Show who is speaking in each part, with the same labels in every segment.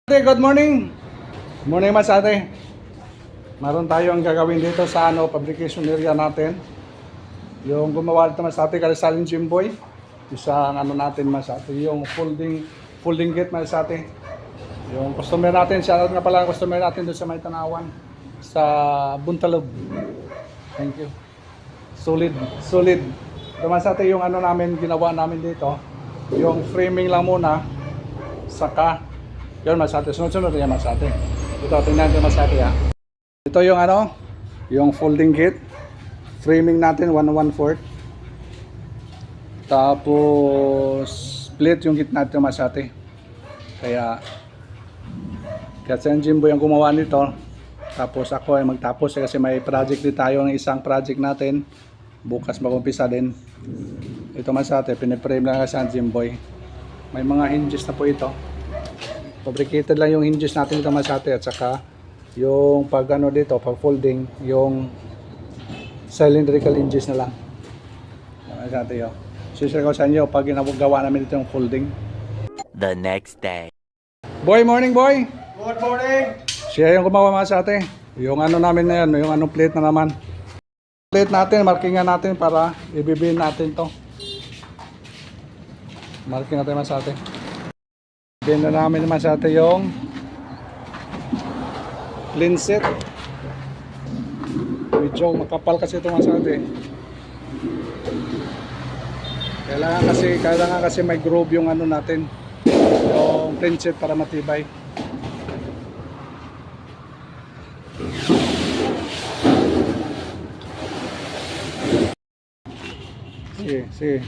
Speaker 1: Good morning. Good morning mas ate. Meron tayong gagawin dito sa fabrication area natin. Yung gumawa dito mas ate Karisalin Jimboy. Isang natin mas ate, yung folding gate mas ate. Yung customer natin, shoutout nga pala ang customer natin doon sa May Tanawan sa Buntalob. Thank you. Solid. Mas ate yung namin ginawa namin dito. Yung framing lang muna saka yun masate, sunod-sunod yan masate. Ito, tingnan ko masate ha. Ito yung yung folding gate. Framing natin 1/4. Tapos split yung gate natin masate. Kaya sa Jimboy ang gumawa nito. Tapos ako ay magtapos kasi may project din tayo ng isang project natin. Bukas mag-umpisa din. Ito masate, piniprame lang kasi ang Jimboy. May mga hinges na po ito. Fabricated lang yung hinges natin dito masate at saka yung pag dito, pag folding, yung cylindrical hinges na lang. Masate yun. Share ko sa inyo pag ginagawa namin dito yung folding.
Speaker 2: The next day.
Speaker 1: Boy, morning boy!
Speaker 3: Good morning!
Speaker 1: Siya yung gumawa masate. Yung namin na yan, yung plate na naman. Plate natin, markingan natin para ibibin natin to. Marking natin masate. Ibibin na namin masate yung clean set. Medyo makapal kasi ito masate. Kailangan kasi may groove yung natin. Yung clean set para matibay. Sige.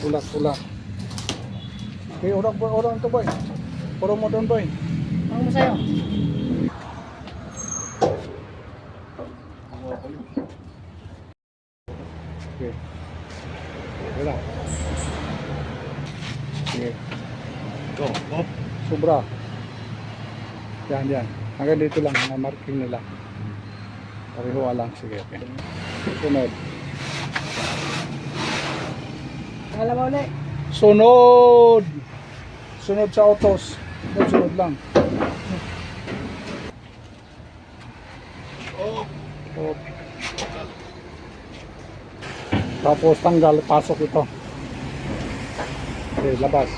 Speaker 1: Tulak. Okay, orang to boy. Puro mo doon boy.
Speaker 3: Ano mo sa'yo?
Speaker 1: Okay. Wala. Sige.
Speaker 3: Go. Hop.
Speaker 1: Sobra. Yan. Hanggang dito lang ang marking nila. Pareho lang. Sige, okay. Sunod.
Speaker 3: Pangalawa ulit.
Speaker 1: Sunod sa autos. Sunod lang. Oh. Tapos tanggal, pasok ito. Okay, labas.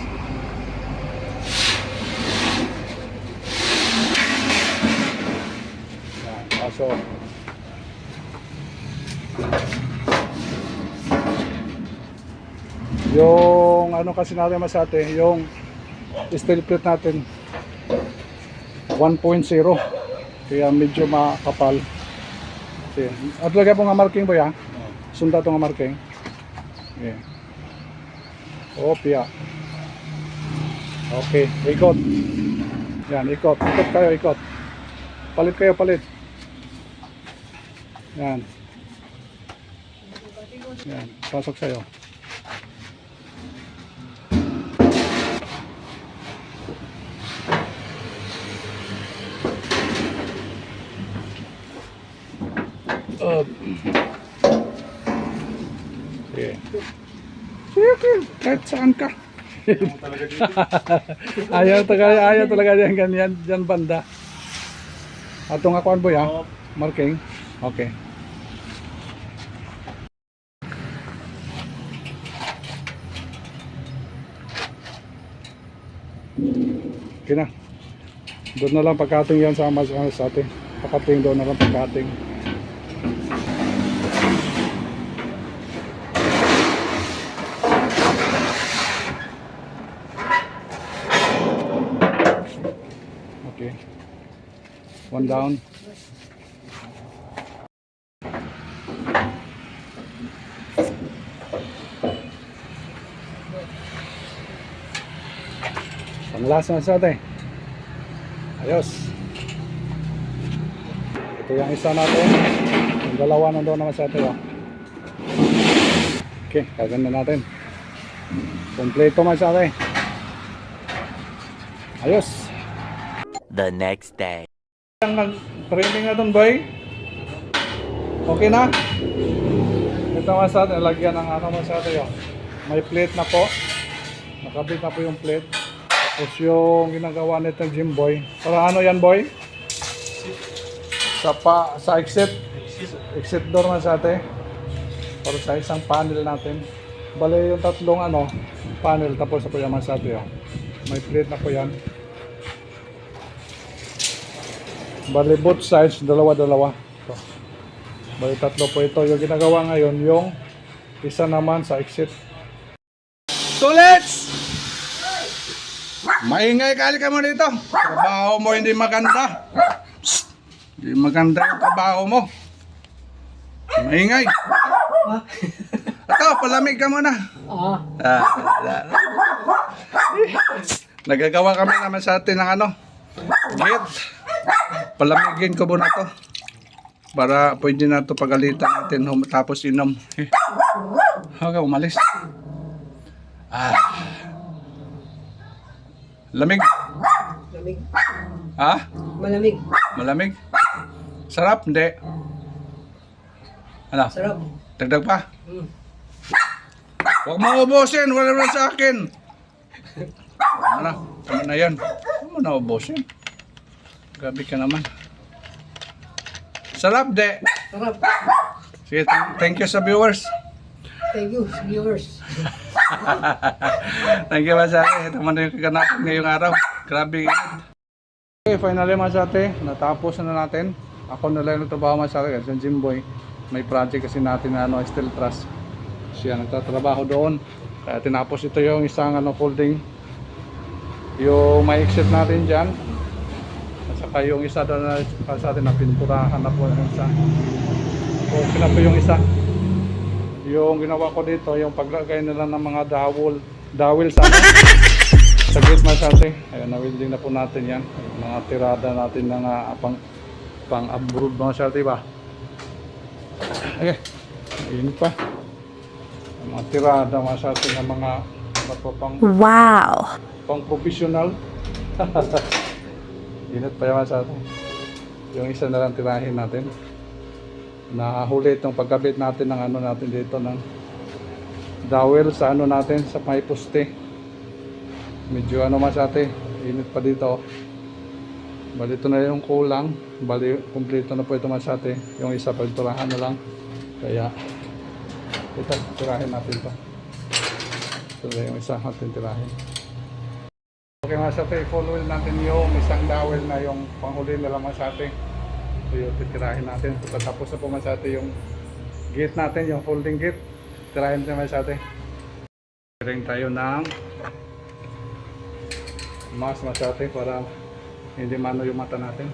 Speaker 1: Yan, pasok. Yung kasi natin masate, yung steel plate natin 1.0 kaya medyo makapal. Okay. At lagay po nga marking boy ha. Sunda ito nga marking. Okay. Opya. Okay, ikot. Yan, ikot kayo. Palit. Yan, pasok sa'yo. Sige, kahit saan ka. ayaw talaga yan ganyan dyan banda. Atong akuan boy ha. Marking. Okay. Okay na. Doon na lang pagkating yan sa atin. Pagkating doon na lang pagkating. Okay. One down. Panglas na sa atin. Ayos. Ito yung isa natin. Yung dalawa nandoon naman sa atin. Okay, kaganda natin. Kompleto man sa atin. Ayos.
Speaker 2: The next day.
Speaker 1: Ang framing na doon boy. Okay na. Ito nga sa atin. Lagyan ng masate. May plate na po. Nakabit na po yung plate. Tapos yung ginagawa nitong Jimboy. Para ano yan, boy? Sa exit door man sa ate. Para sa isang panel natin. Bale yung tatlong panel tapos na po yan man sa ate. Oh. May plate na po yan. Bale both sides, dalawa-dalawa. Ito. Bale tatlo po ito. Yung ginagawa ngayon, yung isa naman sa exit. Tulits! Maingay kali ka mo dito. Trabaho mo hindi maganda. Psst! Hindi maganda yung trabaho mo. Maingay. Ito, palamig ka muna. Nagagawa kami naman sa atin ng gate. Palamigin ko muna to. Para pwede na to pagalitan natin tapos inom. Okay, umalis. Lamig.
Speaker 3: Malamig.
Speaker 1: Ha?
Speaker 3: Malamig.
Speaker 1: Malamig? Sarap? Hindi. Ano?
Speaker 3: Sarap.
Speaker 1: Dagdag pa?
Speaker 3: Mm.
Speaker 1: Huwag mo ubusin. Wala na sa akin. Ano? Tama na yan. Huwag mo na ubusin. Grabe ka naman. Sarap, de.
Speaker 3: Sarap.
Speaker 1: Sige, thank you sa viewers.
Speaker 3: Thank you, viewers.
Speaker 1: Thank you, Masate. Ito man yung kaganapan ngayong araw. Grabe. Okay, finally, Masate. Natapos na natin. Ako na lang nagtrabaho, Masate. Kasi yung Jimboy, may project kasi natin na steel truss. Siya nagtatrabaho doon. Kaya tinapos ito yung isang folding. Yung may exit natin dyan. At saka yung isa doon na sa atin na pinturahan na po yung isa. So, sila po yung isa. Yung ginawa ko dito, yung paglagay nila ng mga dowel sa gate masate. Ayun, na-welding na po natin yan. Yung mga tirada natin ng pang-abroad masate ba? Okay, ayun pa. Yung mga tirada masate ng mga pang professional. Init pa yung masate. Yung isa na lang tirahin natin. Nahuli itong pagkabit natin ng natin dito ng dowel sa natin sa may poste. Medyo masate, init pa dito. Bali ito na yung kulang. Bali kumpleto na po ito masate. Yung isa pagturahan na lang. Kaya ito, tirahin natin ito. Ito na yung isa natin tirahin. Okay masate, full wheel natin yung isang dowel na yung panghuli nila masate. So yung titirahin natin. So, tapos na po masate yung gate natin, yung folding gate. Tirahin natin masate. Tirahin tayo ng mas masate para hindi mano yung mata natin.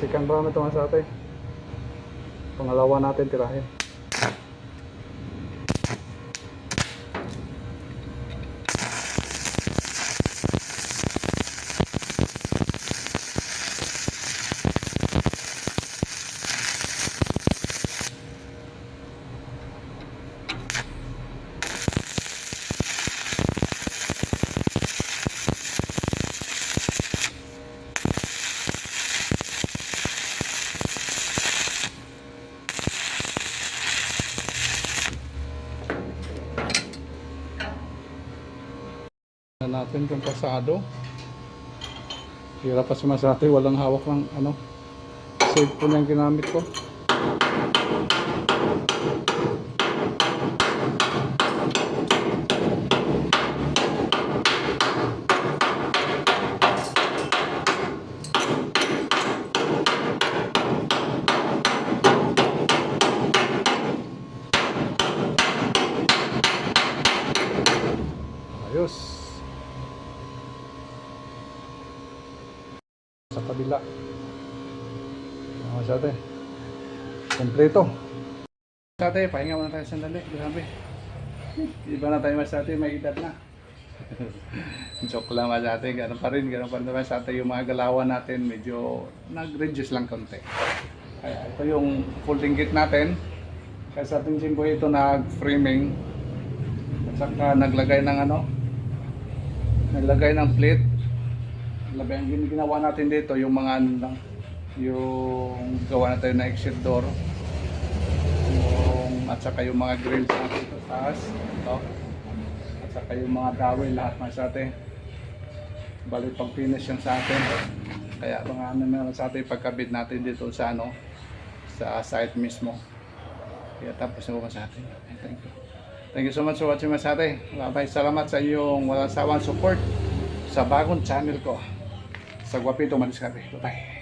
Speaker 1: Second brown ito masate. Pangalawa natin tirahin. Natin kung pasado. Hirap pa si Masate, walang hawak ng cellphone yung ginamit ko. Ayos. Sa kabila. Masate. Kompleto. Masate, pahinga muna tayo sandali. Grabe. Iba na tayo Masate, may edad na. Joke lang Masate, gano'n pa rin Masate yung mga galawan natin, medyo nag-reduce lang konti. Kaya ito yung folding kit natin. Kaya sa ating Jimboy ito nag-framing. At saka naglagay ng naglagay ng plate. Ang ginawa natin dito yung mga lang, yung gawa na tayo na exit door, yung, at saka yung mga grills natin sa taas, ito, at saka yung mga dowel, lahat na sa atin. Balik pag finish yan sa atin, kaya mga ano meron sa atin pagkabit natin dito sa ano, sa site mismo. Kaya tapos na po sa atin. Thank you so much for watching mas ate. Bye. Salamat sa iyong walang sawang support sa bagong channel ko, sa Guapito Madiskarte. Bye.